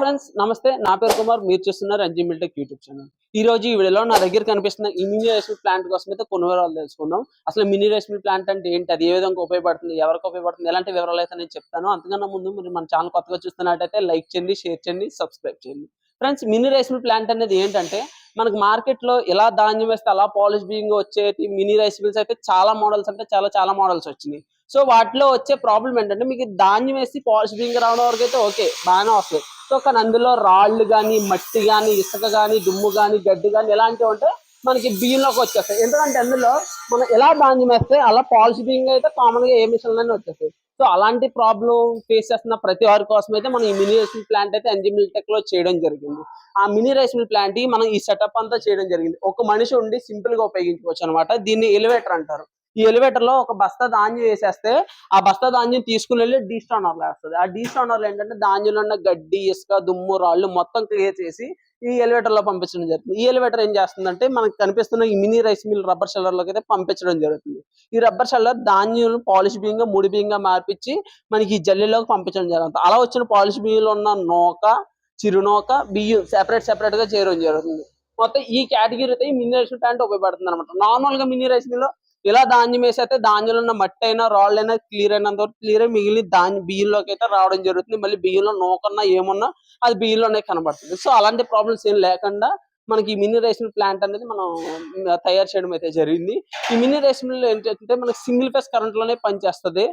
Friends నమస్తే, నా పేరు కుమార్. మీరు చూస్తున్నారు ఎన్జీ మిల్టెక్ యూట్యూబ్ ఛానల్. ఈ రోజు ఈ వీడియోలో నా దగ్గర కనిపిస్తున్న ఈ మినీ రైస్ మిల్ ప్లాంట్ కోసం అయితే కొన్ని వివరాలు తెలుసుకుందాం. అసలు మినీ రైస్ మిల్ ప్లాంట్ అంటే ఏంటి, అది ఏ విధంగా ఉపయోగపడుతుంది, ఎవరికి ఉపయోగపడుతుంది, ఎలాంటి వివరాలు అయితే నేను చెప్తాను. అంతకన్నా ముందు మీరు మన ఛానల్ కొత్తగా చూస్తున్నట్టయితే లైక్ చేయండి, షేర్ చేయండి, సబ్స్క్రైబ్ చేయండి. Friends, mini rice mill plant అనేది ఏంటంటే మనకు మార్కెట్ లో ఎలా ధాన్యం వేస్తే అలా పాలిష్ బియ్యం వచ్చేటి మినీ రైస్ మిల్స్ అయితే చాలా మోడల్స్ అంటే చాలా మోడల్స్ వచ్చినాయి. సో వాటిలో వచ్చే ప్రాబ్లం ఏంటంటే మీకు ధాన్యం వేసి పాలిష్ బియ్యం రావడం వరకు అయితే ఓకే, బాగానే వస్తుంది. సో కానీ అందులో రాళ్ళు కానీ, మట్టి కానీ, ఇసుక కానీ, దుమ్ము కానీ, గడ్డి కానీ ఎలాంటివి ఉంటే మనకి బియ్యంలోకి వచ్చేస్తాయి. ఎందుకంటే అందులో మనం ఎలా ధాన్యం వేస్తే అలా పాలిష్ బియ్యం అయితే కామన్ గా ఏ మిషన్లోనే వచ్చేస్తాయి. సో అలాంటి ప్రాబ్లం ఫేస్ చేస్తున్న ప్రతి వారి కోసం అయితే మనం ఈ మినీ రైస్ మిల్ ప్లాంట్ అయితే ఎన్జీ మిల్టెక్ లో చేయడం జరిగింది. ఆ మినీ రైస్ మిల్ ప్లాంట్ మనం ఈ సెటప్ అంతా చేయడం జరిగింది. ఒక మనిషి ఉండి సింపుల్ గా ఉపయోగించుకోవచ్చు అనమాట. దీన్ని ఎలివేటర్ అంటారు. ఈ ఎలివేటర్ లో ఒక బస్తా ధాన్యం వేసేస్తే ఆ బస్తా ధాన్యం తీసుకుని వెళ్ళి డీ స్టానర్ లో వేస్తుంది. ఆ డీ స్టానర్ లో ఏంటంటే ధాన్యంలో ఉన్న గడ్డి, ఇసుక, దుమ్ము, రాళ్ళు మొత్తం క్లియర్ చేసి ఈ ఎలివేటర్ లో పంపించడం జరుగుతుంది. ఈ ఎలివేటర్ ఏం చేస్తుందంటే మనకు కనిపిస్తున్న ఈ mini rice mill rubber sheller లోకి అయితే పంపించడం జరుగుతుంది. ఈ రబ్బర్ షెల్లర్ ధాన్యం పాలిష్ బియ్యంగా, ముడి బియ్యంగా మార్పించి మనకి ఈ జల్లీలోకి పంపించడం జరుగుతుంది. అలా వచ్చిన పాలిష్ బియ్యంలో ఉన్న నూక, చిరునూక, బియ్యం సెపరేట్ గా చేయడం జరుగుతుంది. మొత్తం ఈ కేటగిరీ అయితే ఈ మినీ రైస్ మిల్ ప్లాంట్ ఉపయోగపడుతుంది అనమాట. నార్మల్ గా మినీ రైస్ మిల్ ఇలా ధాన్యం వేసైతే ధాన్యంలో ఉన్న మట్టి అయినా, రాళ్ళు అయినా క్లియర్ అయినంత వరకు క్లియర్ అయి మిగిలిన ధాన్యం బియ్యంలోకి అయితే రావడం జరుగుతుంది. మళ్ళీ బియ్యంలో నూకన్నా ఏమున్నా అది బియ్యంలోనే కనబడుతుంది. సో అలాంటి ప్రాబ్లమ్స్ ఏం లేకుండా మనకి ఈ మినీ రైస్ మిల్ ప్లాంట్ అనేది మనం తయారు చేయడం అయితే జరిగింది. ఈ మినీ రైస్ మిల్ ఏంటంటే మనకి సింగిల్ ఫేస్ కరెంట్ లోనే పనిచేస్తుంది.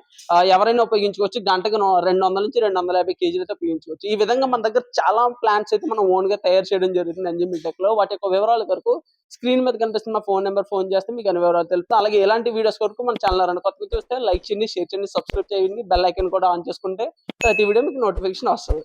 ఎవరైనా ఉపయోగించుకోవచ్చు. గంటకు 200 నుంచి 250 కేజీలు అయితే ఉపయోగించుకోవచ్చు. ఈ విధంగా మన దగ్గర చాలా ప్లాంట్స్ అయితే మనం ఓన్ గా తయారు చేయడం జరుగుతుంది ఎన్జీ మిల్టెక్ లో. వాటి యొక్క వివరాల వరకు స్క్రీన్ మీద కనిపిస్తున్న ఫోన్ నెంబర్ ఫోన్ చేస్తే మీకు అన్ని వివరాలు తెలుస్తుంది. అలాగే ఎలాంటి వీడియోస్ వరకు మన ఛానల్ కొత్తగా చూస్తే లైక్ చేయండి, షేర్ చేయండి, సబ్స్క్రైబ్ చేయండి, బెల్ ఐకాన్ కూడా ఆన్ చేసుకుంటే ప్రతి వీడియో మీకు నోటిఫికేషన్ వస్తుంది.